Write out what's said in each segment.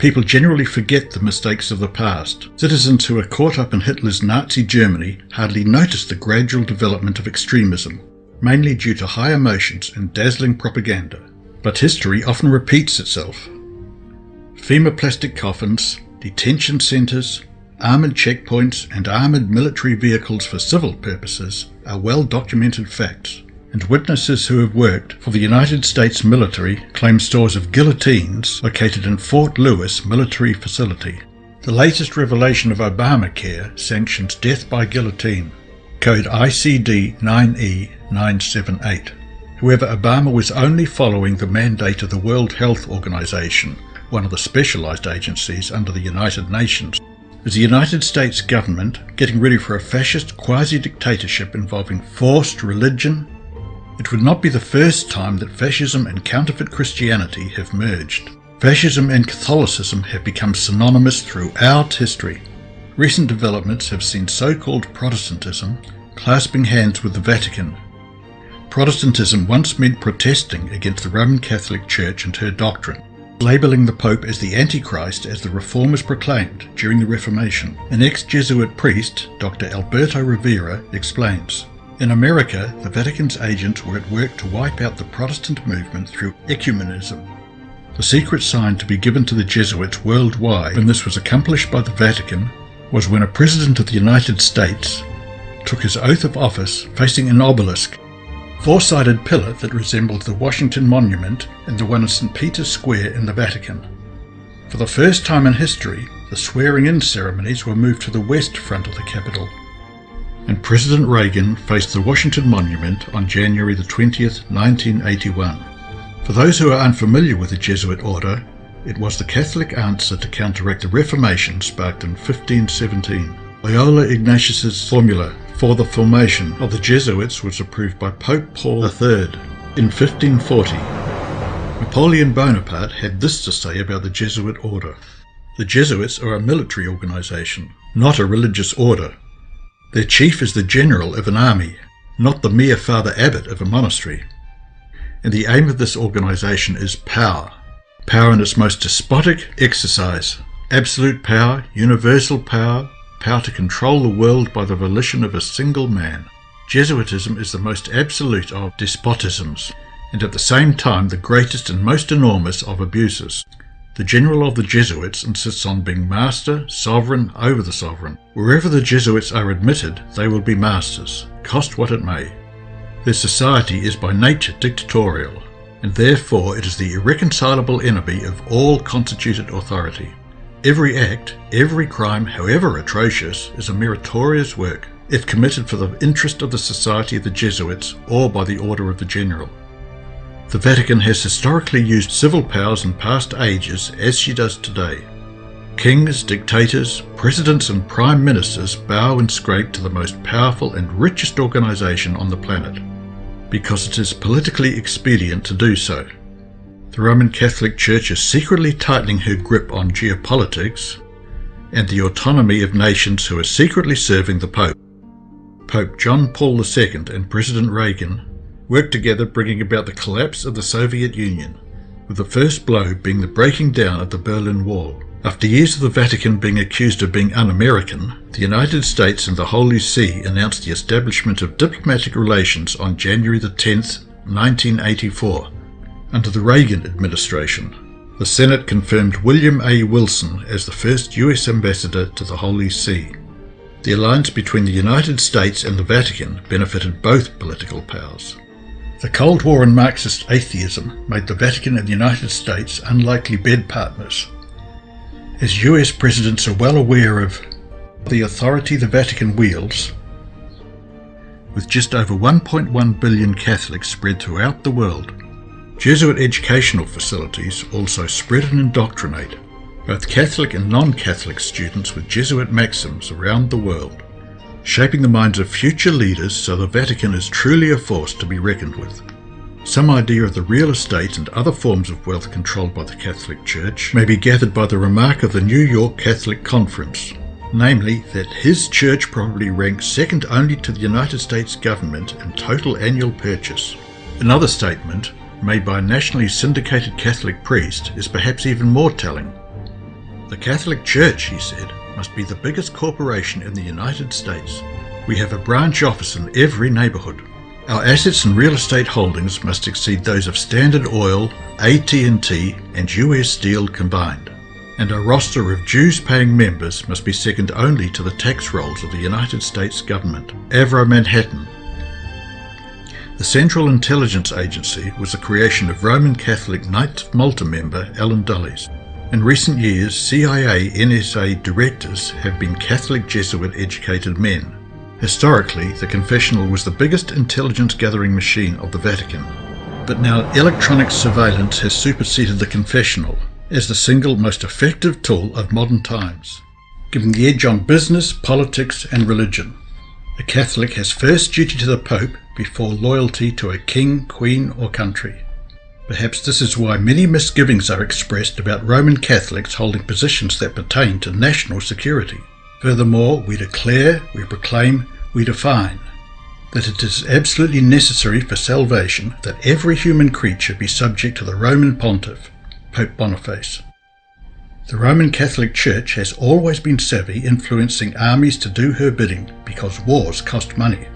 People generally forget the mistakes of the past. Citizens who are caught up in Hitler's Nazi Germany hardly notice the gradual development of extremism, mainly due to high emotions and dazzling propaganda. But history often repeats itself. Plastic coffins, detention centres, armoured checkpoints and armoured military vehicles for civil purposes are well-documented facts, and witnesses who have worked for the United States military claim stores of guillotines located in Fort Lewis military facility. The latest revelation of Obamacare sanctions death by guillotine, code ICD 9E978. However, Obama was only following the mandate of the World Health Organization, one of the specialized agencies under the United Nations. Is the United States government getting ready for a fascist quasi-dictatorship involving forced religion? It would not be the first time that fascism and counterfeit Christianity have merged. Fascism and Catholicism have become synonymous throughout history. Recent developments have seen so-called Protestantism clasping hands with the Vatican. Protestantism once meant protesting against the Roman Catholic Church and her doctrine, labeling the Pope as the Antichrist as the Reformers proclaimed during the Reformation. An ex-Jesuit priest, Dr. Alberto Rivera, explains, "In America, the Vatican's agents were at work to wipe out the Protestant movement through ecumenism. The secret sign to be given to the Jesuits worldwide when this was accomplished by the Vatican was when a President of the United States took his oath of office facing an obelisk, four-sided pillar that resembled the Washington Monument and the one in St. Peter's Square in the Vatican. For the first time in history, the swearing-in ceremonies were moved to the west front of the Capitol, and President Reagan faced the Washington Monument on January the 20th, 1981. For those who are unfamiliar with the Jesuit order, it was the Catholic answer to counteract the Reformation sparked in 1517. Loyola Ignatius's formula for the formation of the Jesuits was approved by Pope Paul III in 1540. Napoleon Bonaparte had this to say about the Jesuit order: "The Jesuits are a military organization, not a religious order. Their chief is the general of an army, not the mere father abbot of a monastery. And the aim of this organization is power. Power in its most despotic exercise. Absolute power, universal power, power to control the world by the volition of a single man. Jesuitism is the most absolute of despotisms, and at the same time the greatest and most enormous of abuses. The general of the Jesuits insists on being master, sovereign, over the sovereign. Wherever the Jesuits are admitted, they will be masters, cost what it may. Their society is by nature dictatorial, and therefore it is the irreconcilable enemy of all constituted authority. Every act, every crime, however atrocious, is a meritorious work, if committed for the interest of the society of the Jesuits or by the order of the general. The Vatican has historically used civil powers in past ages as she does today. Kings, dictators, presidents and prime ministers bow and scrape to the most powerful and richest organization on the planet, because it is politically expedient to do so. The Roman Catholic Church is secretly tightening her grip on geopolitics and the autonomy of nations who are secretly serving the Pope. Pope John Paul II and President Reagan worked together, bringing about the collapse of the Soviet Union, with the first blow being the breaking down of the Berlin Wall. After years of the Vatican being accused of being un-American, the United States and the Holy See announced the establishment of diplomatic relations on January the 10th, 1984, under the Reagan administration. The Senate confirmed William A. Wilson as the first U.S. ambassador to the Holy See. The alliance between the United States and the Vatican benefited both political powers. The Cold War and Marxist atheism made the Vatican and the United States unlikely bed partners. As US presidents are well aware of the authority the Vatican wields, with just over 1.1 billion Catholics spread throughout the world, Jesuit educational facilities also spread and indoctrinate both Catholic and non-Catholic students with Jesuit maxims around the world, shaping the minds of future leaders so the Vatican is truly a force to be reckoned with. Some idea of the real estate and other forms of wealth controlled by the Catholic Church may be gathered by the remark of the New York Catholic Conference, namely that his church probably ranks second only to the United States government in total annual purchase. Another statement, made by a nationally syndicated Catholic priest, is perhaps even more telling. The Catholic Church, he said, must be the biggest corporation in the United States. We have a branch office in every neighbourhood. Our assets and real estate holdings must exceed those of Standard Oil, AT&T and US Steel combined. And our roster of dues-paying members must be second only to the tax rolls of the United States government. Avro Manhattan. The Central Intelligence Agency was the creation of Roman Catholic Knights of Malta member Alan Dulles. In recent years, CIA NSA directors have been Catholic Jesuit-educated men. Historically, the confessional was the biggest intelligence-gathering machine of the Vatican. But now electronic surveillance has superseded the confessional as the single most effective tool of modern times, giving the edge on business, politics and religion. A Catholic has first duty to the Pope before loyalty to a king, queen or country. Perhaps this is why many misgivings are expressed about Roman Catholics holding positions that pertain to national security. Furthermore, we declare, we proclaim, we define that it is absolutely necessary for salvation that every human creature be subject to the Roman Pontiff, Pope Boniface. The Roman Catholic Church has always been savvy, influencing armies to do her bidding because wars cost money.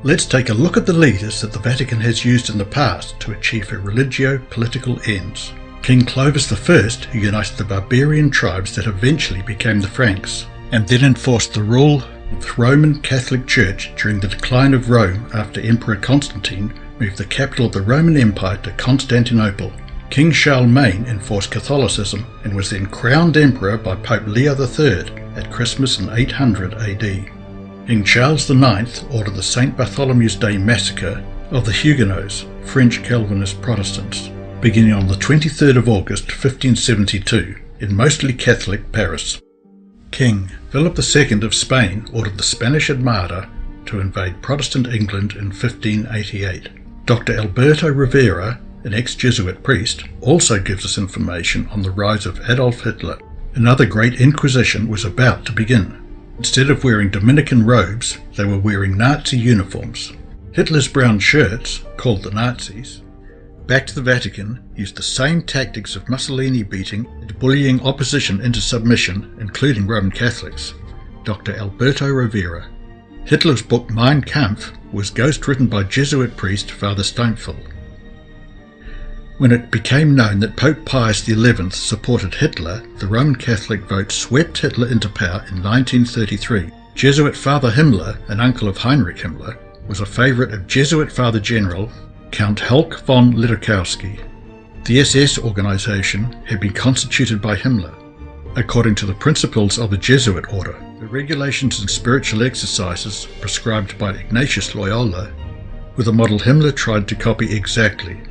Let's take a look at the leaders that the Vatican has used in the past to achieve her religio-political ends. King Clovis I, who united the barbarian tribes that eventually became the Franks, and then enforced the rule of the Roman Catholic Church during the decline of Rome after Emperor Constantine moved the capital of the Roman Empire to Constantinople. King Charlemagne enforced Catholicism and was then crowned emperor by Pope Leo III at Christmas in 800 AD. King Charles IX ordered the St. Bartholomew's Day massacre of the Huguenots, French Calvinist Protestants, beginning on the 23rd of August 1572 in mostly Catholic Paris. King Philip II of Spain ordered the Spanish Armada to invade Protestant England in 1588. Dr. Alberto Rivera, an ex-Jesuit priest, also gives us information on the rise of Adolf Hitler. Another great Inquisition was about to begin. Instead of wearing Dominican robes, they were wearing Nazi uniforms. Hitler's brown shirts, called the Nazis, back to the Vatican, used the same tactics of Mussolini beating and bullying opposition into submission, including Roman Catholics. Dr. Alberto Rivera. Hitler's book Mein Kampf was ghost-written by Jesuit priest Father Steinfeld. When it became known that Pope Pius XI supported Hitler, the Roman Catholic vote swept Hitler into power in 1933. Jesuit Father Himmler, an uncle of Heinrich Himmler, was a favourite of Jesuit Father General Count Hulk von Lidakowski. The SS organisation had been constituted by Himmler, according to the principles of the Jesuit order. The regulations and spiritual exercises prescribed by Ignatius Loyola were the model Himmler tried to copy exactly.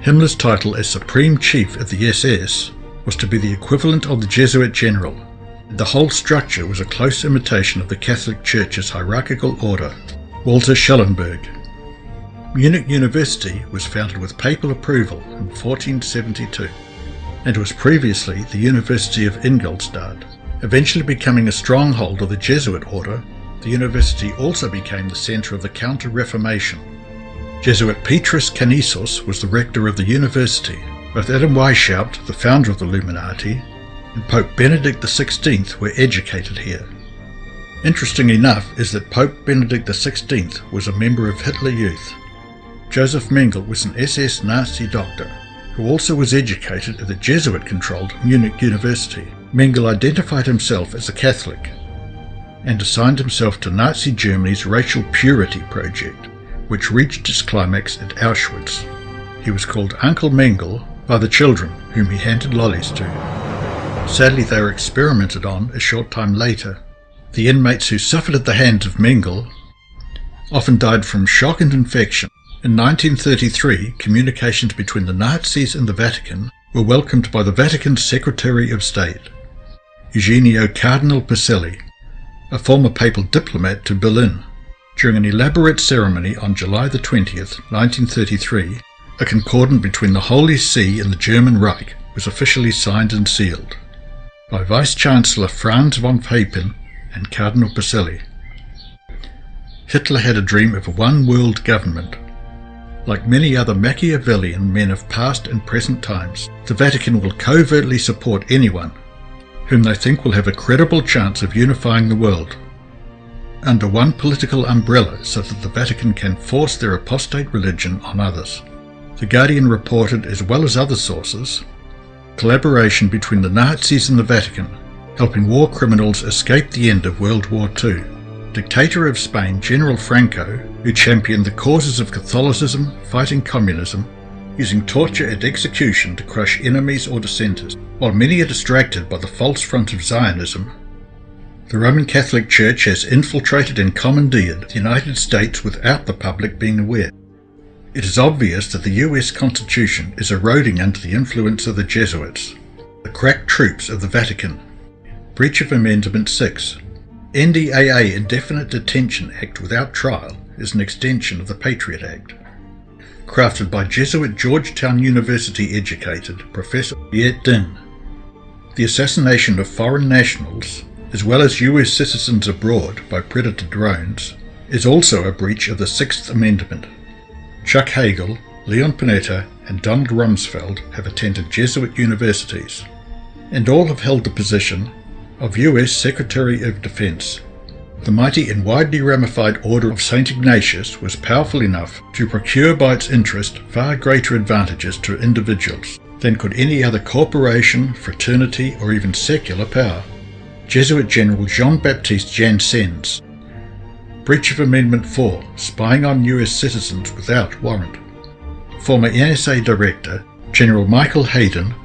Himmler's title as Supreme Chief of the SS was to be the equivalent of the Jesuit General, and the whole structure was a close imitation of the Catholic Church's hierarchical order. Walter Schellenberg. Munich University was founded with papal approval in 1472, and was previously the University of Ingolstadt. Eventually becoming a stronghold of the Jesuit order, the university also became the centre of the Counter-Reformation. Jesuit Petrus Canisius was the rector of the university. Both Adam Weishaupt, the founder of the Illuminati, and Pope Benedict XVI were educated here. Interesting enough is that Pope Benedict XVI was a member of Hitler Youth. Joseph Mengele was an SS Nazi doctor, who also was educated at the Jesuit-controlled Munich University. Mengele identified himself as a Catholic, and assigned himself to Nazi Germany's racial purity project, which reached its climax at Auschwitz. He was called Uncle Mengele by the children whom he handed lollies to. Sadly, they were experimented on a short time later. The inmates who suffered at the hands of Mengele often died from shock and infection. In 1933, communications between the Nazis and the Vatican were welcomed by the Vatican's Secretary of State, Eugenio Cardinal Pacelli, a former papal diplomat to Berlin. During an elaborate ceremony on July the 20th, 1933, a concordant between the Holy See and the German Reich was officially signed and sealed by Vice-Chancellor Franz von Papen and Cardinal Pacelli. Hitler had a dream of a one-world government. Like many other Machiavellian men of past and present times, the Vatican will covertly support anyone whom they think will have a credible chance of unifying the world under one political umbrella so that the Vatican can force their apostate religion on others. The Guardian reported, as well as other sources, collaboration between the Nazis and the Vatican, helping war criminals escape the end of World War II. Dictator of Spain, General Franco, who championed the causes of Catholicism, fighting communism, using torture and execution to crush enemies or dissenters. While many are distracted by the false front of Zionism, the Roman Catholic Church has infiltrated and commandeered the United States without the public being aware. It is obvious that the US Constitution is eroding under the influence of the Jesuits, the crack troops of the Vatican. Breach of Amendment 6. NDAA Indefinite Detention Act without trial is an extension of the Patriot Act. Crafted by Jesuit Georgetown University educated Professor Din. The assassination of foreign nationals, as well as US citizens abroad by predator drones, is also a breach of the Sixth Amendment. Chuck Hagel, Leon Panetta, and Donald Rumsfeld have attended Jesuit universities, and all have held the position of US Secretary of Defense. The mighty and widely ramified Order of St. Ignatius was powerful enough to procure by its interest far greater advantages to individuals than could any other corporation, fraternity, or even secular power. Jesuit General Jean-Baptiste Janssens. Breach of Amendment 4, spying on US citizens without warrant. Former NSA Director General Michael Hayden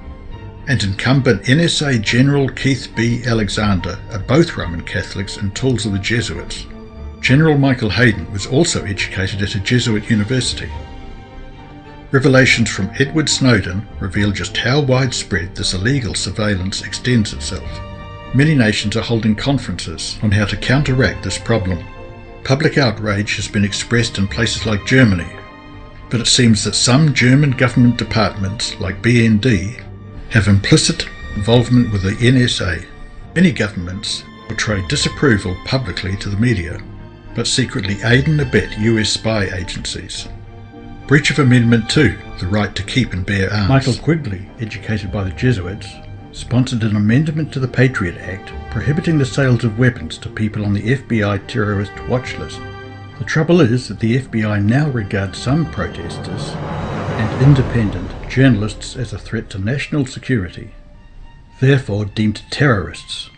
and incumbent NSA General Keith B. Alexander are both Roman Catholics and tools of the Jesuits. General Michael Hayden was also educated at a Jesuit university. Revelations from Edward Snowden reveal just how widespread this illegal surveillance extends itself. Many nations are holding conferences on how to counteract this problem. Public outrage has been expressed in places like Germany, but it seems that some German government departments, like BND, have implicit involvement with the NSA. Many governments portray disapproval publicly to the media, but secretly aid and abet US spy agencies. Breach of Amendment 2, the right to keep and bear arms. Michael Quigley, educated by the Jesuits, sponsored an amendment to the Patriot Act prohibiting the sales of weapons to people on the FBI terrorist watch list. The trouble is that the FBI now regards some protesters and independent journalists as a threat to national security, therefore deemed terrorists.